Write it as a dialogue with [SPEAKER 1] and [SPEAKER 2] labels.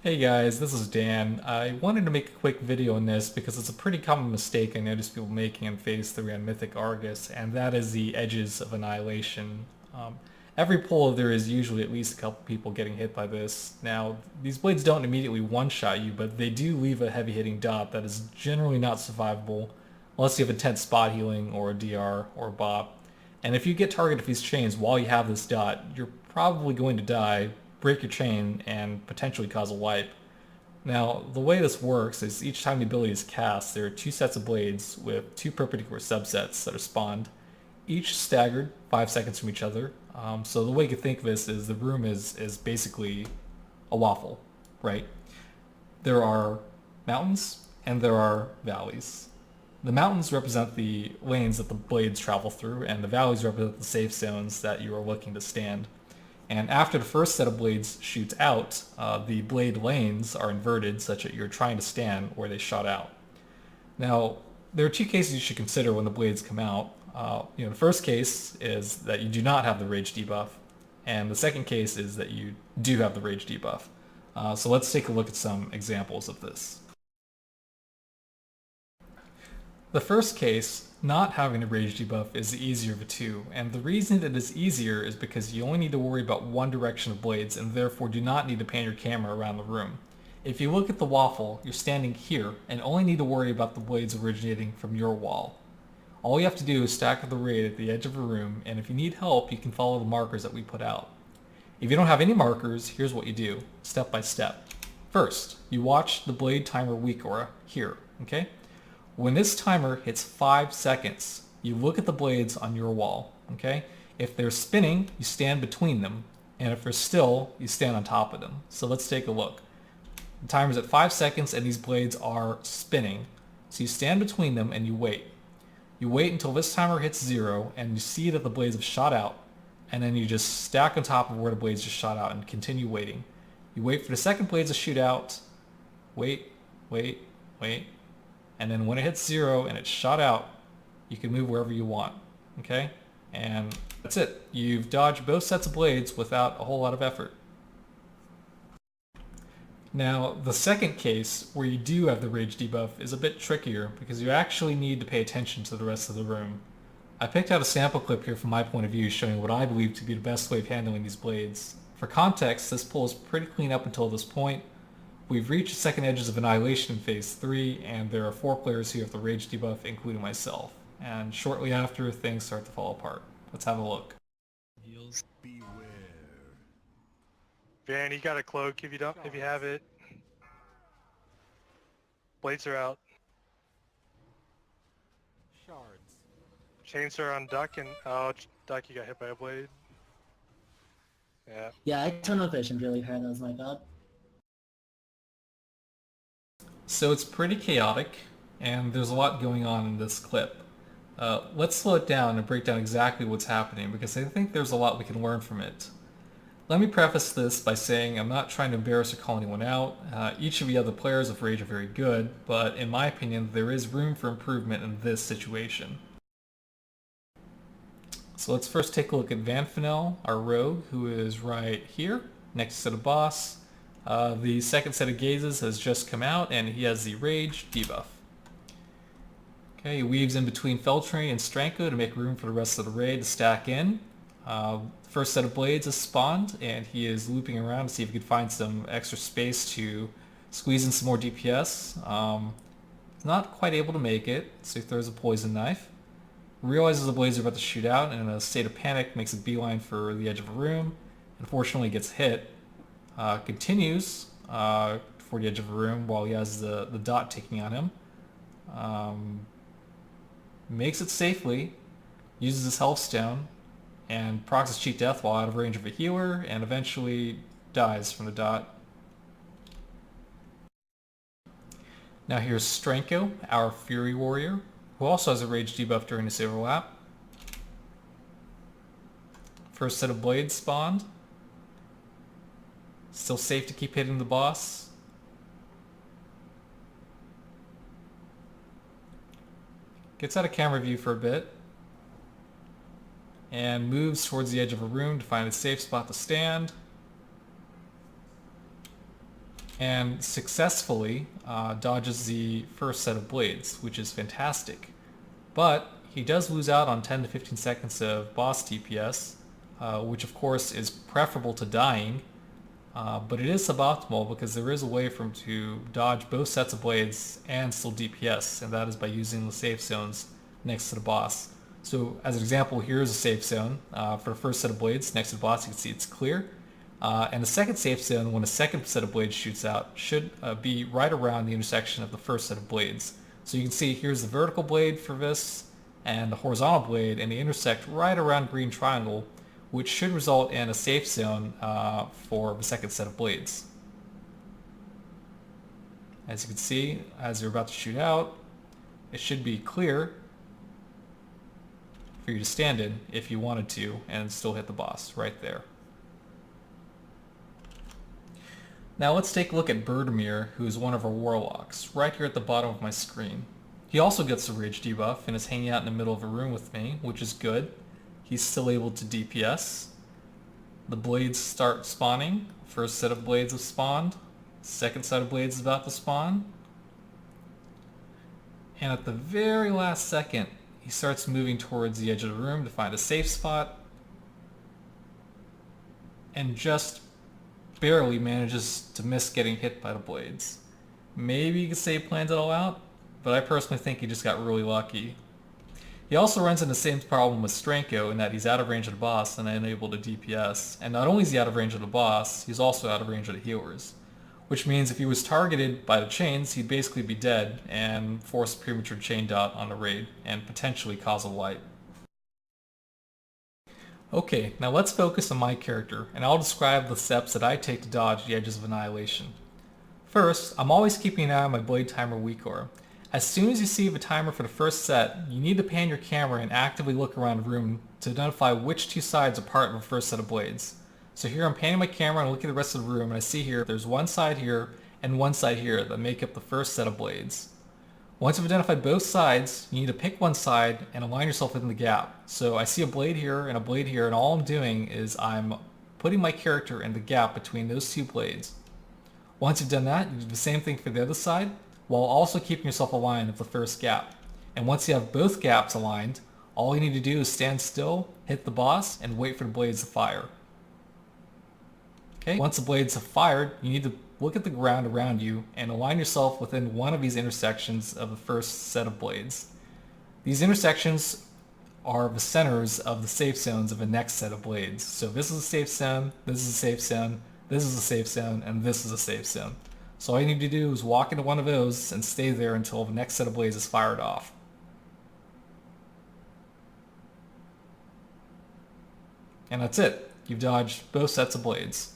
[SPEAKER 1] Hey guys, this is Dan. I wanted to make a quick video on this because it's a pretty common mistake I notice people making in Phase 3 on Mythic Argus, and that is the edges of Annihilation. Every pull there is usually at least a couple people getting hit by this. Now, these blades don't immediately one-shot you, but they do leave a heavy-hitting dot that is generally not survivable unless you have intense spot healing or a DR or a bop. And if you get targeted with these chains while you have this dot, you're probably going to die, break your chain, and potentially cause a wipe. Now, the way this works is each time the ability is cast, there are two sets of blades with two perpendicular subsets that are spawned, each staggered 5 seconds from each other. So the way you can think of this is the room is basically a waffle, right? There are mountains and there are valleys. The mountains represent the lanes that the blades travel through, and the valleys represent the safe zones that you are looking to stand. And after the first set of blades shoots out, the blade lanes are inverted such that you're trying to stand where they shot out. Now, there are two cases you should consider when the blades come out. The first case is that you do not have the rage debuff, and the second case is that you do have the rage debuff. So let's take a look at some examples of this. The first case, not having the rage debuff, is the easier of the two, and the reason that it is easier is because you only need to worry about one direction of blades and therefore do not need to pan your camera around the room. If you look at the waffle, you're standing here and only need to worry about the blades originating from your wall. All you have to do is stack up the raid at the edge of a room, and if you need help, you can follow the markers that we put out. If you don't have any markers, here's what you do, step by step. First, you watch the blade timer weak aura here, okay? When this timer hits 5 seconds, you look at the blades on your wall, okay? If they're spinning, you stand between them, and if they're still, you stand on top of them. So let's take a look. The timer's at 5 seconds and these blades are spinning. So you stand between them and you wait. You wait until this timer hits 0 and you see that the blades have shot out, and then you just stack on top of where the blades just shot out and continue waiting. You wait for the second blades to shoot out, wait, wait, wait. And then when it hits 0 and it's shot out, you can move wherever you want, okay? And that's it. You've dodged both sets of blades without a whole lot of effort. Now, the second case, where you do have the rage debuff, is a bit trickier because you actually need to pay attention to the rest of the room. I picked out a sample clip here from my point of view showing what I believe to be the best way of handling these blades. For context, this pull is pretty clean up until this point. We've reached the second edges of Annihilation in Phase 3, and there are 4 players who have the rage debuff, including myself. And shortly after, things start to fall apart. Let's have a look.
[SPEAKER 2] Heals. Beware.
[SPEAKER 3] Van, you got a cloak if you have it. Blades are out.
[SPEAKER 2] Shards.
[SPEAKER 3] Chains are on Duck, and Duck, you got hit by a blade. Yeah.
[SPEAKER 4] Yeah, I tunnel vision really hard, that was my bad.
[SPEAKER 1] So it's pretty chaotic, and there's a lot going on in this clip. Let's slow it down and break down exactly what's happening, because I think there's a lot we can learn from it. Let me preface this by saying I'm not trying to embarrass or call anyone out. Each of the other players of Rage are very good, but in my opinion there is room for improvement in this situation. So let's first take a look at Van Fennel, our rogue, who is right here, next to the boss. The second set of gazes has just come out, and he has the Rage debuff. Okay, he weaves in between Feltry and Stranko to make room for the rest of the raid to stack in. First set of blades is spawned, and he is looping around to see if he can find some extra space to squeeze in some more DPS. He's not quite able to make it, so he throws a poison knife. Realizes the blades are about to shoot out, and in a state of panic makes a beeline for the edge of a room. Unfortunately gets hit. Continues for the edge of a room while he has the dot ticking on him. Makes it safely, uses his health stone, and procs his cheat death while out of range of a healer, and eventually dies from the dot. Now here's Stranko, our Fury Warrior, who also has a rage debuff during this overlap. First set of blades spawned. Still safe to keep hitting the boss. Gets out of camera view for a bit. And moves towards the edge of a room to find a safe spot to stand. and successfully dodges the first set of blades, which is fantastic. But he does lose out on 10 to 15 seconds of boss DPS, which of course is preferable to dying, but it is suboptimal because there is a way for him to dodge both sets of blades and still DPS, and that is by using the safe zones next to the boss. So as an example, here's a safe zone for the first set of blades next to the boss. You can see it's clear. And the second safe zone, when a second set of blades shoots out, should be right around the intersection of the first set of blades. So you can see here's the vertical blade for this and the horizontal blade, and they intersect right around green triangle, which should result in a safe zone for the second set of blades. As you can see, as you're about to shoot out, it should be clear for you to stand in if you wanted to and still hit the boss right there. Now let's take a look at Birdemir, who is one of our warlocks, right here at the bottom of my screen. He also gets a rage debuff and is hanging out in the middle of a room with me, which is good. He's still able to DPS. The blades start spawning. First set of blades have spawned. Second set of blades is about to spawn. And at the very last second, he starts moving towards the edge of the room to find a safe spot, and just barely manages to miss getting hit by the blades. Maybe you could say he planned it all out, but I personally think he just got really lucky. He also runs into the same problem with Stranko in that he's out of range of the boss and unable to DPS. And not only is he out of range of the boss, he's also out of range of the healers. Which means if he was targeted by the chains, he'd basically be dead and force a premature chain dot on the raid and potentially cause a wipe. Okay, now let's focus on my character, and I'll describe the steps that I take to dodge the edges of Annihilation. First, I'm always keeping an eye on my blade timer weak aura. As soon as you see the timer for the first set, you need to pan your camera and actively look around the room to identify which two sides are part of the first set of blades. So here I'm panning my camera and looking at the rest of the room, and I see here there's one side here and one side here that make up the first set of blades. Once you've identified both sides, you need to pick one side and align yourself within the gap. So I see a blade here, and all I'm doing is I'm putting my character in the gap between those two blades. Once you've done that, you do the same thing for the other side, while also keeping yourself aligned with the first gap. And once you have both gaps aligned, all you need to do is stand still, hit the boss, and wait for the blades to fire. Okay, once the blades have fired, you need to look at the ground around you and align yourself within one of these intersections of the first set of blades. These intersections are the centers of the safe zones of the next set of blades. So this is a safe zone, this is a safe zone, this is a safe zone, and this is a safe zone. So all you need to do is walk into one of those and stay there until the next set of blades is fired off. And that's it. You've dodged both sets of blades.